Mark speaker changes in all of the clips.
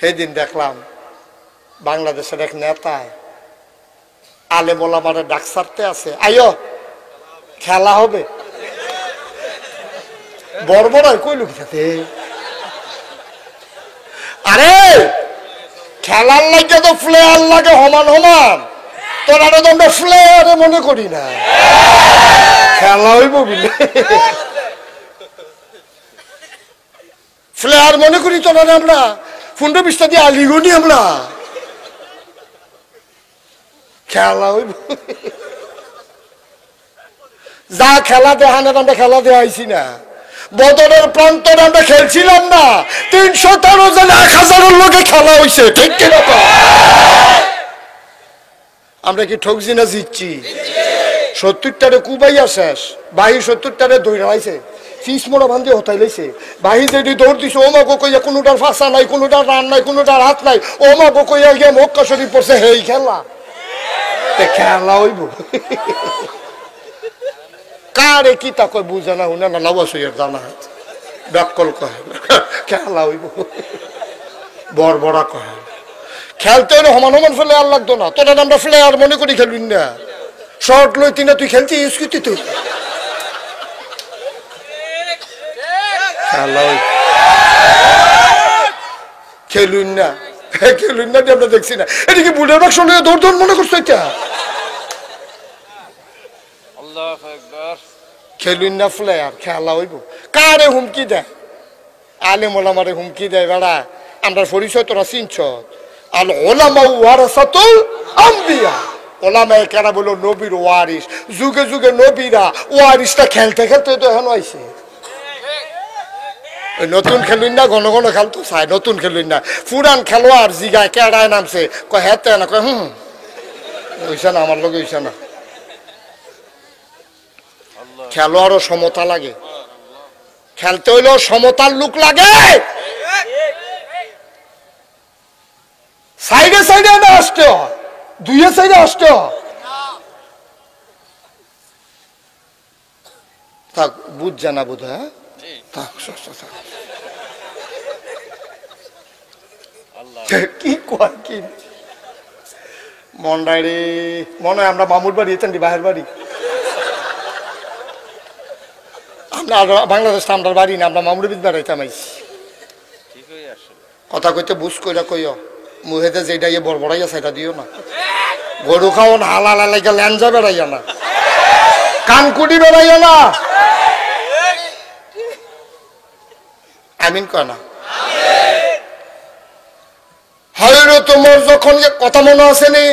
Speaker 1: সেদিন দেখলাম বাংলাদেশের এক নেতায় আলেম ওলামারে ডাক ছাড়তে আছে, আইও খেলা হবে। বড় কইল কি আরে খেলার লাগে তো প্লেয়ার লাগে সমান সমান, তোরা তো আমরা প্লেয়ারে মনে করি না, খেলা হইব বলে প্লেয়ার মনে করি। তোরা আমরা 15-20টা দিয়ে আলিগনি, আমরা খেলা হইব। যা খেলা দেখানোর আমরা খেলা দেওয়া হয়েছি না। বদরের প্রান্তরে আমরা খেলছিলাম না, 313 জন 1000 লোকে খেলা হয়েছে, ঠিক কিনা? আমরা কি ঠকছি না জিতছি? 70টারে কুবাইয়া শেষ, বাহি 70টারে দৌড় হাইছে, ফিস মোড়া বান্ধে হতাই লাইছে। বাহি যেটি দৌড় দিছে, ওমা গো কইয়া কোনোটার ফাঁসা নাই, কোনোটার রান নাই, কোনোটার হাত নাই, ওমা গো কইয়া গিয়ে মক্কা শরীফ পড়ছে। হেই খেলা, খেলা হইব। কারে কি তা কয় বুঝে না, উনি না নবাস হইয়ার জানা ব্যাকল কয় খেলা হইব, বড় কয়। খেলতে হলে সমান সমান ফেলে আর লাগতো না। তোরা আমরা ফেলে আর মনে করি খেলবি না, শর্ট লইতি না, তুই খেলছিস কি? তুই খেলা খেলুন না, খেলুন না, আমরা দেখছি না। এটা কি বুলের বাক্স নিয়ে দৌড় দৌড় মনে করছো? এটা খেলুন না, প্লেয়ার খেলা হইব। কারে হুমকি দেয়? আলেম ওলামারে হুমকি দেয়। বেড়া আমরা পরিচয় তোরা চিনছ? আল ওলামা ওয়ারাসাতুল আম্বিয়া, ওলামায়ে কেরাম বলো নবীর ওয়ারিস। যুগে যুগে নবীরা ওয়ারিসটা খেলতে খেলতে তো এখন আইছে। নতুন খেলুন না, ঘন ঘন খেলতো চাই, নতুন খেলুন না। পুরান খেলোয়াড় জিগায় কেডায় নামছে, কয় হেতে না, কয় হইছে না, আমার লোক হইছে না। খেলোয়াড়ও সমতা লাগে, খেলতে হইলেও সমতার লোক লাগে। সাইডে সাইডে না আসতে হয়, দুইয়ে সাইডে আসতে হয়। থাক, বুঝছে না বোধ হয়। কি কয় কি মন্ডাই রে, মনে হয় আমরা মামুর বাড়ি, এতেন বাহের বাড়ি। আমরা বাংলাদেশটা আমরা বাড়ি না, আমরা মামুর বিদ বেড়াইতাম আইছি। কথা কইতে বুঝ কইরা কইও, মুহেতে যেটা ইয়ে বড়বড়াইয়া সেটা দিও না। গরু খাওয়ান হালালা লাগে ল্যাঞ্জা বেড়াইয়া না, কানকুটি বেড়াইয়া না। আমিন কয় না? হয়তো তোমার যখন কথা মনে আছে নি,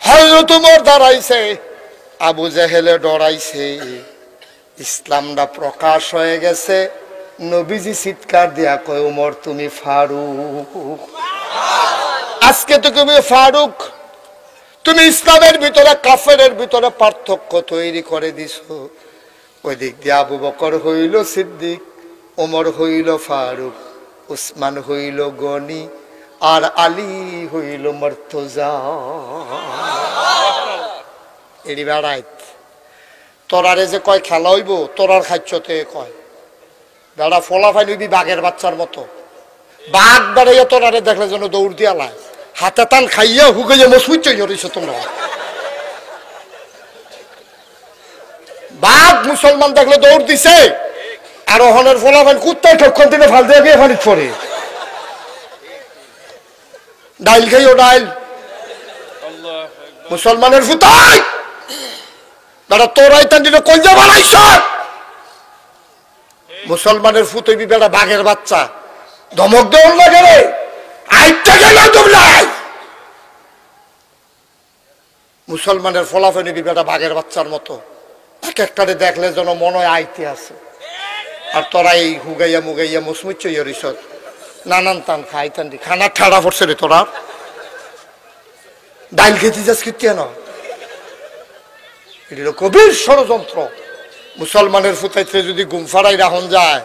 Speaker 1: হয়তো তোমার দাঁড়াইছে, আবু জেহেলে ডরাইছে, ইসলামটা প্রকাশ হয়ে গেছে। নবীজি চিৎকার দিয়া কয়, ওমর তুমি ফারুক। আজকে তো তুমি ফারুক, তুমি ইসলামের ভিতরে কাফেরের ভিতরে পার্থক্য তৈরি করে দিছো। ওই দিক দিয়ে আবু বকর হইল সিদ্দিক, ওমর হইল ফারুক, উসমান হইল গনি, আর আলী হইল মর্তজা। এরি বেড়াইত তোরারে যে কয় খেলা হইব, তোরার খাচ্ছতে কয় বেড়া ফলাফাই নিবি বাঘের বাচ্চার মতো। বাঘ বেড়াইয়া তোরারে দেখলে যেন দৌড় দিয়া লাই, হাতে টান খাইয়া হুগাইয়া মজবুত চইছ তোমরা। বাঘ মুসলমান দেখলে দৌড় দিছে, আর ওখানের ফলাফাই কুত্তায় ঠক্কর দিলে ফাল দিয়ে গিয়ে ফানিত পড়ে। ডাইল খাইও ডাইল, মুসলমানের ফুতাই বেড়া তোরাই তান দিলে কইজা বানাইছ। মুসলমানের ফুতইবি বেড়া বাঘের বাচ্চা, ধমক দেওয়ার লাগে রে, আইটা গেল তোমলাই। মুসলমানের ফলাফল নিবি বেড়া বাঘের বাচ্চার মতো, এক একটারে দেখলে যেন মনে হয় আইতে আছে। আর তোরা এই হুগাইয়া মুগাইয়া মুসমুচ্চ ইয়রিস নানান টান খাইতান দি, খানা ঠাড়া পড়ছে রে তোরা। ডাইল খেতে যাস কিতিয়া না, এটা কবির ষড়যন্ত্র। মুসলমানের ফুতাইতে যদি ঘুম ফাড়াই রাখুন যায়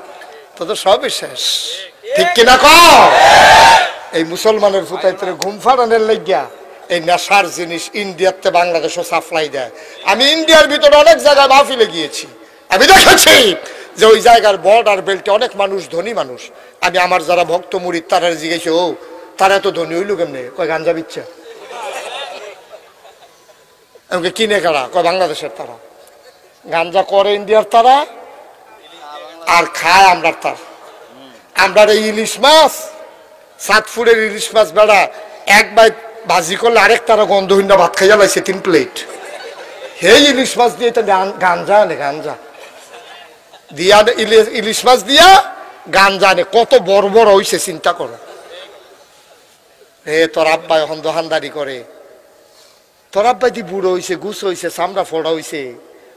Speaker 1: তো তো সবই শেষ, ঠিক কিনা কও? এই মুসলমানের ফুতাইতে ঘুম ফাড়ানোর লাগিয়া এই নেশার জিনিস ইন্ডিয়াতে বাংলাদেশও সাপ্লাই দেয়। আমি ইন্ডিয়ার ভিতরে অনেক জায়গায় মাহফিলে গিয়েছি, আমি দেখেছি যে ওই জায়গার বর্ডার বেল্টে অনেক মানুষ ধনী মানুষ। আমি আমার যারা ভক্ত মুরিদ তারা জিজ্ঞেস, ও তারা তো ধনী হইল কেমনে? কয় গাঞ্জা বিচ্ছা। আমাকে কিনে কারা? কয় বাংলাদেশের তারা। গাঞ্জা করে ইন্ডিয়ার তারা, আর খায় আমরা তার। আমরা এই ইলিশ মাছ, সাতপুরের ইলিশ মাছ বেড়া একবার ভাজি করলে আরেক তারা গন্ধহীন ভাত খাইয়া লাইছে 3 প্লেট। হে ইলিশ মাছ দিয়ে তো গাঞ্জা আনে, গাঞ্জা দিয়া ইলিশ মাছ দিয়া গাঞ্জা আনে। কত বড় বড় হইছে চিন্তা করো। হে তোর আব্বাই এখন দোকানদারি করে, তোর আব্বাই দি বুড়ো হইছে, গুছ হইছে, চামড়া ফোড়া হইছে,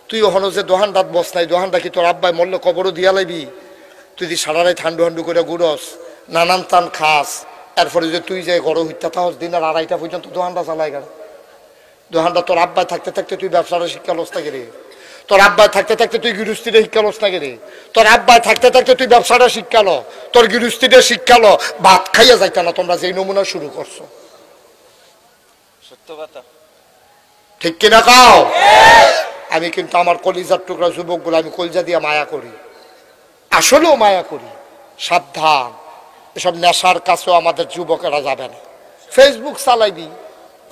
Speaker 1: তুই ওখানে যে দোকানদার বস নাই, দোকানটা কি তোর আব্বাই মরলে কবরও দিয়া লাইবি? তুই যদি সারারাই ঠান্ডু হান্ডু করে ঘুরস, নানান টান খাস, এরপরে যে তুই যে গরম হইতে থাকস দিন আর 2:30টা পর্যন্ত দোকানটা চালাই গেল। দোকানটা তোর আব্বাই থাকতে থাকতে তুই ব্যবসাটা শিক্ষা লস না গেলে, তোর আব্বাই থাকতে থাকতে তুই গৃহস্থিটা শিক্ষা লস না গেলে, তোর আব্বাই থাকতে থাকতে তুই ব্যবসাটা শিক্ষা লো, তোর গৃহস্থিটা শিক্ষা লো, ভাত খাইয়া যাইতা না। তোমরা যেই নমুনা শুরু করছো,
Speaker 2: সত্য কথা,
Speaker 1: ঠিক কিনা কাও? আমি কিন্তু আমার কলিজার টুকরা যুবকগুলো আমি কলজা দিয়ে মায়া করি, আসলেও মায়া করি। সাবধান, এসব নেশার কাছেও আমাদের যুবকেরা যাবে না। ফেসবুক চালাইবি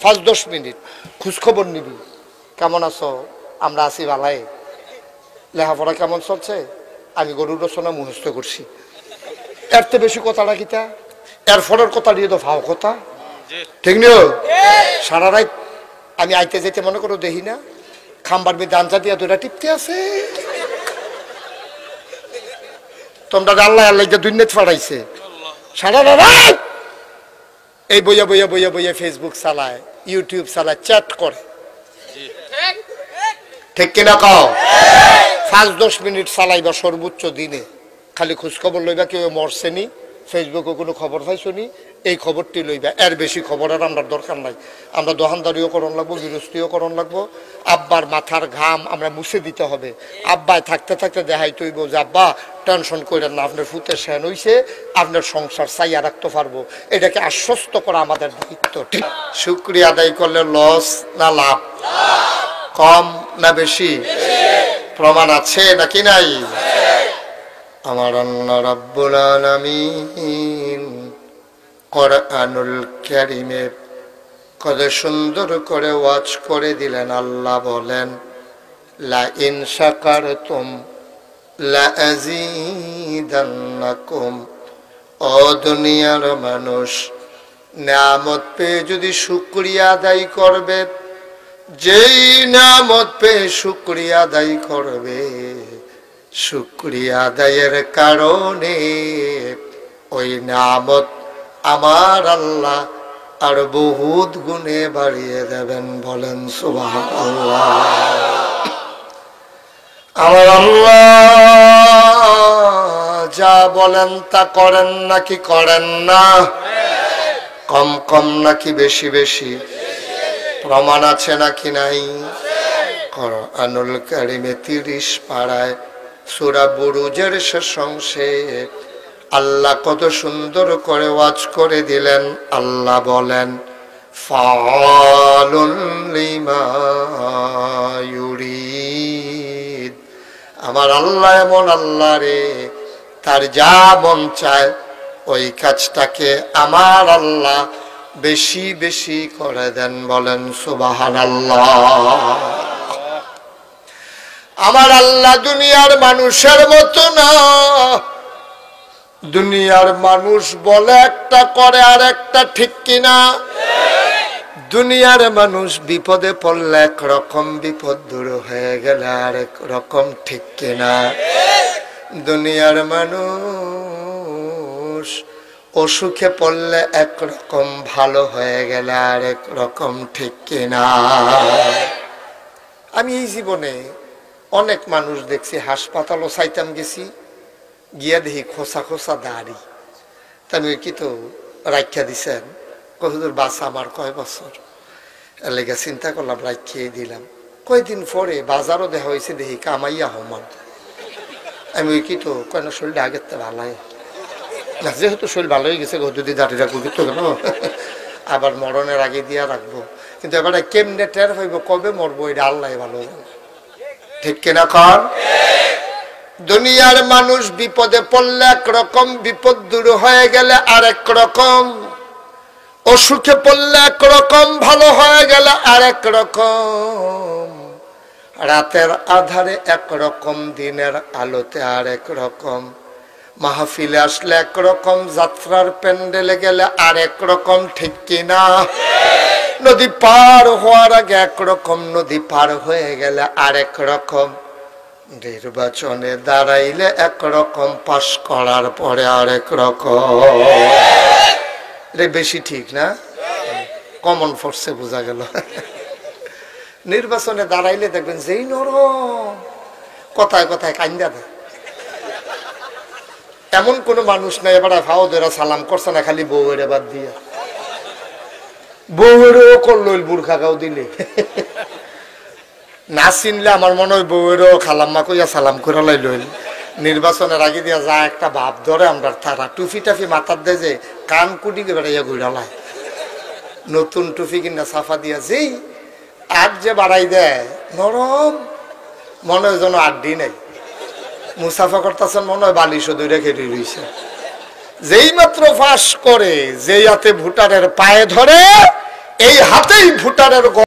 Speaker 1: 5-10 মিনিট, খোঁজখবর নিবি, কেমন আছো? আমরা আছি ভালাই। লেখাপড়া কেমন চলছে? আমি গরুর রচনা মুখস্থ করছি। এর তো বেশি কথাটা কিতা, এর ফলের কথা দিয়ে তো ভাও কথা, ঠিক নিও। সারা রাত আমি আইতে যেতে মনে করো দেখি না খাম্বার মধ্যে দাঞ্চা দিয়া দুইটা টিপতে আছে। তোমরা আল্লাহ আল্লাহ দুনিয়াতে ফাড়াইছে সারা রাত এই বইয়া বইয়া বইয়া বইয়া ফেসবুক চালায়, ইউটিউব চালায়, চ্যাট করে, ঠিক কিনা কাও? 5-10 মিনিট চালাইবা সর্বোচ্চ দিনে, খালি খোঁজখবর লইবা কেউ মরছে নি, ফেসবুকে কোনো খবর পাইছো নি, এই খবরটি লইবা। এর বেশি খবরের আমরা দরকার নাই। আমরা দোকানদারিও করণ লাগবো, গৃহস্থীও করণ লাগবো। আব্বার মাথার ঘাম আমরা মুছে দিতে হবে। আব্বায় থাকতে থাকতে দেখাই তৈব যে আব্বা টেনশন করেন না, আপনার ফুতে সেন হইছে, আপনার সংসার চাইয়া রাখতে পারবো, এটাকে আশ্বস্ত করা আমাদের দায়িত্ব। ঠিক শুকরিয়া আদায় করলে লস না লাভ, কম না বেশি? প্রমাণ আছে নাকি নাই? আমার আল্লাহ রাব্বুল আলামিন কোরআনুল কারীমে কত সুন্দর করে ওয়াজ করে দিলেন। আল্লাহ বলেন, লা ইন শাকারতুম লা আযীদান্নাকুম। ও দুনিয়ার মানুষ, নিয়ামত পেয়ে যদি শুকরিয়া আদায় করবে, যেই নিয়ামত পেয়ে শুকরিয়া আদায় করবে, শুকরিয়া আদায়ের কারণে ওই নিয়ামত আমার আল্লাহ আর বহুত গুণে বাড়িয়ে দেবেন। বলেন সুবহানাল্লাহ। আমার আল্লাহ যা বলেন তা করেন নাকি করেন না? কম কম নাকি বেশি বেশি? প্রমাণ আছে নাকি নাই? কোরআনুল কারীমে 30 পারায় সূরা বুরুজের শেষ অংশে আল্লাহ কত সুন্দর করে ওয়াজ করে দিলেন। আল্লাহ বলেন, ফাআলুন লিমা ইউরিদ। আমার আল্লাহ এমন আল্লাহ রে, তার যা মন চায় ওই কাজটাকে আমার আল্লাহ বেশি বেশি করে দেন। বলেন সুবহানাল্লাহ। আমার আল্লাহ দুনিয়ার মানুষের মতো না। দুনিয়ার মানুষ বলে একটা করে আর একটা, ঠিক কিনা? দুনিয়ার মানুষ বিপদে পড়লে একরকম, বিপদ দূর হয়ে গেলে আরেক রকম, ঠিক কিনা? দুনিয়ার মানুষ অসুখে পড়লে একরকম, ভালো হয়ে গেলে আরেক রকম, ঠিক কিনা? আমি এই জীবনে অনেক মানুষ দেখছি, হাসপাতালও চাইতাম গেছি, গিয়া দেখি খোসা খোসা দাড়ি। তাই কি তো রাখিয়া দিছেন, কতদূর বাস আমার কয় বছর, লেগে চিন্তা করলাম রাখিয়ে দিলাম। কয়দিন পরে বাজারও দেখা হয়েছে, দেখি কামাইয়া হমান। আমি কি তো কয় না, শরীরটা আগের তো ভালাই না, যেহেতু শরীর ভালো হয়ে গেছে, যদি দাঁড়িয়ে রাখবো কিন্তু কেন, আবার মরণের আগে দিয়া রাখবো। কিন্তু এবারে কেমনে টের হইব কবে মরবো, এটা আল্লাহ ভালো, ঠিক কিনা? কর দুনিয়ার মানুষ বিপদে পড়লে একরকম, বিপদ দূর হয়ে গেলে আরেক রকম, অসুখে পড়লে একরকম, ভালো হয়ে গেলে আরেক রকম, রাতের আধারে একরকম, দিনের আলোতে আরেক রকম, মাহফিলে আসলে একরকম, যাত্রার প্যান্ডেলে গেলে আরেক রকম, ঠিক কিনা? নদী পার হওয়ার আগে একরকম, নদী পার হয়ে গেলে আরেক রকম, নির্বাচনে দাঁড়াইলে একরকম, পাশ করার পরে আরেক রকম। রে বেশি ঠিক না? কমন ফোর্সে বোঝা গেল। নির্বাচনে দাঁড়াইলে দেখবেন যেই নরম, কথায় কথায় কান্দা দেয়। এমন কোন মানুষ নাই এবার ফাওদেরা সালাম করছে না, খালি বউয়ের বাদ দিয়া। বউয়েরও করল বুর্খা গাও দিলে না চিনলে আমার মনে হয় বউয়েরও খালাম্মা কইয়া সালাম করে লাইল। নির্বাচনের আগে দিয়া যা একটা ভাব ধরে আমরা, তারা টুফি টাফি মাথার দেয় যে কান কুটি বেড়াইয়া ঘুরালায়, নতুন টুফি কিনা সাফা দিয়া যেই আর যে বাড়াই দেয় নরম, মনে হয় যেন আড্ডি নেই। মুসাফা করতেছেন মনে হয় বালিশ দূরে খেতে রয়েছে। যেই মাত্র ফাঁস করে, যেই হাতে ভোটারের পায়ে ধরে, এই হাতেই ভোটারের